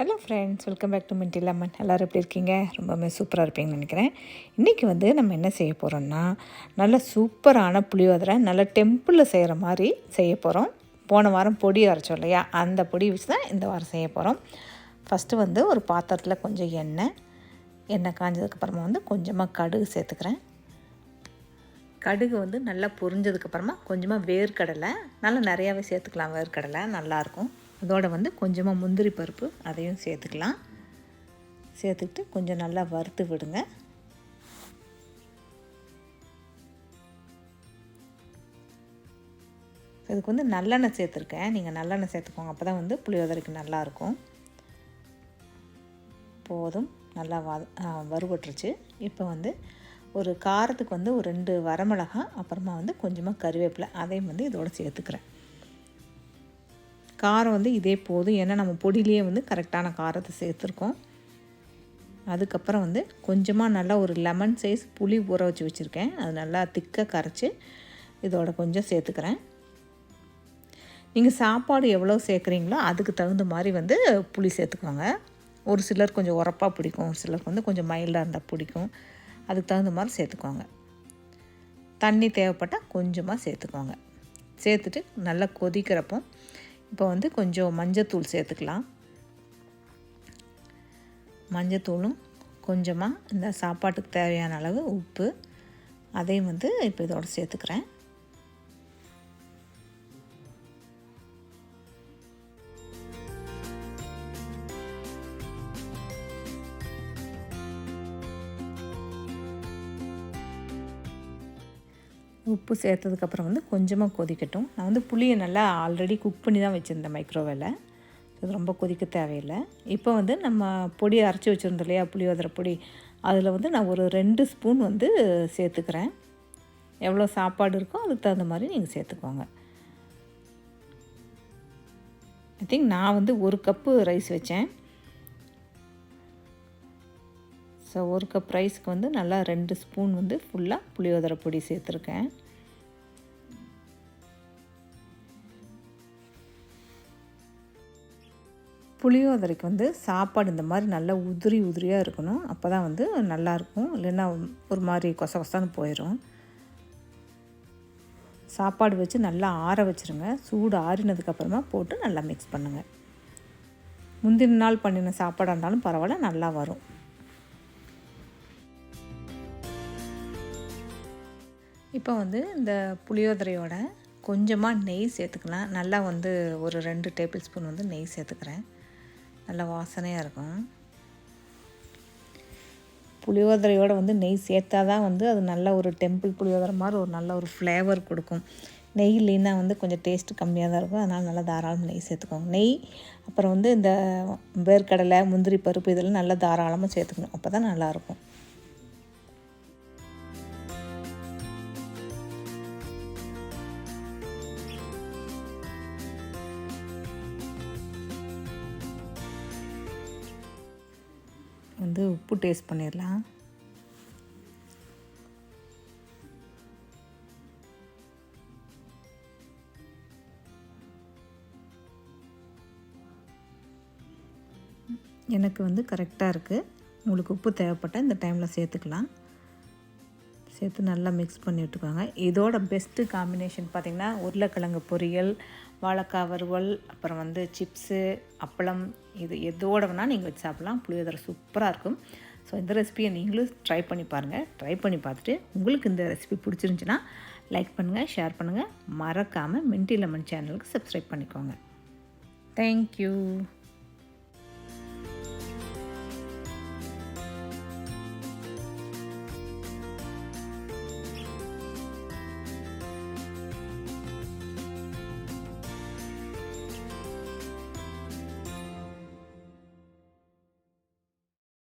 Hello friends, welcome back to Minty Lemon. எல்லோரும் எப்படி இருக்கீங்க? ரொம்பவே சூப்பராக இருப்பீங்கன்னு நினைக்கிறேன். இன்றைக்கி நம்ம என்ன செய்ய போகிறோம்னா, நல்ல சூப்பரான புளியோதரை நல்ல டெம்பிளில் செய்கிற மாதிரி செய்ய போகிறோம். போன வாரம் பொடி அரைச்சோம் இல்லையா, அந்த பொடி வச்சு தான் இந்த வாரம் செய்ய போகிறோம். ஃபஸ்ட்டு ஒரு பாத்திரத்தில் கொஞ்சம் எண்ணெய் காஞ்சதுக்கப்புறமா கொஞ்சமாக கடுகு சேர்த்துக்கிறேன். கடுகு நல்லா பொரிஞ்சதுக்கப்புறமா கொஞ்சமாக வேர்க்கடலை, நல்லா நிறையாவே சேர்த்துக்கலாம். வேர்க்கடலை நல்லாயிருக்கும். அதோடு கொஞ்சமாக முந்திரி பருப்பு அதையும் சேர்த்துக்கலாம். சேர்த்துக்கிட்டு கொஞ்சம் நல்லா வறுத்து விடுங்க. இதுக்கு நல்லெண்ணெய் சேர்த்துருக்கேன். நீங்கள் நல்லெண்ணெய் சேர்த்துக்கோங்க, அப்போ தான் புளியோதரைக்கு நல்லாயிருக்கும். போதும், நல்லா வறுபட்டுருச்சு. இப்போ ஒரு காரத்துக்கு ஒரு 2 வரமிளகாய், அப்புறமா கொஞ்சமாக கறிவேப்பிலை, அதையும் இதோடு சேர்த்துக்கிறேன். காரம் இதே போதும், ஏன்னா நம்ம பொடியிலேயே கரெக்டான காரத்தை சேர்த்துருக்கோம். அதுக்கப்புறம் கொஞ்சமாக நல்லா ஒரு லெமன் சைஸ் புளி ஊற வச்சு வச்சுருக்கேன். அது நல்லா திக்காக கரைச்சி இதோட கொஞ்சம் சேர்த்துக்கிறேன். நீங்கள் சாப்பாடு எவ்வளோ சேர்க்குறீங்களோ அதுக்கு தகுந்த மாதிரி புளி சேர்த்துக்கோங்க. ஒரு சிலர் கொஞ்சம் உரப்பாக பிடிக்கும், ஒரு சிலருக்கு கொஞ்சம் மைல்டாக இருந்தால் பிடிக்கும். அதுக்கு தகுந்த மாதிரி சேர்த்துக்கோங்க. தண்ணி தேவைப்பட்டால் கொஞ்சமாக சேர்த்துக்கோங்க. சேர்த்துட்டு நல்லா கொதிக்கிறப்போ இப்போ கொஞ்சம் மஞ்சத்தூள் சேர்த்துக்கலாம். மஞ்சத்தூளும் கொஞ்சமாக இந்த சாப்பாட்டுக்கு தேவையான அளவு உப்பு, அதையும் இப்போ இதோட சேர்த்துக்கிறேன். உப்பு சேர்த்ததுக்கப்புறம் கொஞ்சமாக கொதிக்கட்டும். நான் புளியை நல்லா ஆல்ரெடி குக் பண்ணி தான் வச்சுருந்தேன் மைக்ரோவேவில். இது ரொம்ப கொதிக்க தேவையில்லை. இப்போ நம்ம பொடியை அரைச்சி வச்சுருந்தோம் இல்லையா, புளியோதரை பொடி, அதில் நான் ஒரு 2 ஸ்பூன் சேர்த்துக்கிறேன். எவ்வளோ சாப்பாடு இருக்கோ அதுக்கு தகுந்த மாதிரி நீங்கள் சேர்த்துக்கோங்க. ஐ திங்க் நான் 1 கப்பு ரைஸ் வச்சேன். ஸோ 1 கப் ரைஸ்க்கு நல்லா 2 ஸ்பூன் ஃபுல்லாக புளியோதரை பொடி சேர்த்துருக்கேன். புளியோதரைக்கு சாப்பாடு இந்த மாதிரி நல்லா உதிரியாக இருக்கணும். அப்போ தான் நல்லாயிருக்கும். இல்லைன்னா ஒரு மாதிரி கொச கொசான்னு போயிடும். சாப்பாடு வச்சு நல்லா ஆற வச்சுருங்க. சூடு ஆறினதுக்கப்புறமா போட்டு நல்லா மிக்ஸ் பண்ணுங்கள். முந்தின நாள் பண்ணின சாப்பாடாக இருந்தாலும் பரவாயில்ல, நல்லா வரும். இப்போ இந்த புளியோதரையோட கொஞ்சமாக நெய் சேர்த்துக்கலாம். நல்லா ஒரு 2 டேபிள் ஸ்பூன் நெய் சேர்த்துக்கிறேன். நல்லா வாசனையாக இருக்கும். புளியோதரையோடு நெய் சேர்த்தா தான் அது நல்ல ஒரு டெம்பிள் புளியோதரை மாதிரி ஒரு நல்ல ஒரு ஃப்ளேவர் கொடுக்கும். நெய் இல்லைன்னா கொஞ்சம் டேஸ்ட்டு கம்மியாக தான் இருக்கும். அதனால் நல்லா தாராளமாக நெய் சேர்த்துக்கோங்க. நெய் அப்புறம் இந்த வேர்க்கடலை, முந்திரி பருப்பு இதெல்லாம் நல்லா தாராளமாக சேர்த்துக்கணும். அப்போ தான் நல்லாயிருக்கும். உப்பு டேஸ்ட் பண்ணிடலாம். எனக்கு கரெக்டாக இருக்குது. உங்களுக்கு உப்பு தேவைப்பட்டால் இந்த டைமில் சேர்த்துக்கலாம். சேர்த்து நல்லா மிக்ஸ் பண்ணி விட்டுக்கோங்க. இதோட பெஸ்ட்டு காம்பினேஷன் பார்த்திங்கன்னா உருளைக்கிழங்கு பொரியல், வாழைக்காய் வறுவல், அப்புறம் சிப்ஸு, அப்பளம், இது எதோட வேணால் நீங்கள் வச்சு சாப்பிட்லாம். புளியோதரை சூப்பராக இருக்கும். ஸோ இந்த ரெசிபியை நீங்களும் ட்ரை பண்ணி பாருங்கள். ட்ரை பண்ணி பார்த்துட்டு உங்களுக்கு இந்த ரெசிபி பிடிச்சிருந்துச்சின்னா லைக் பண்ணுங்கள், ஷேர் பண்ணுங்கள். மறக்காமல் மின்டி லெமன் சேனலுக்கு சப்ஸ்கிரைப் பண்ணிக்கோங்க. தேங்க்யூ.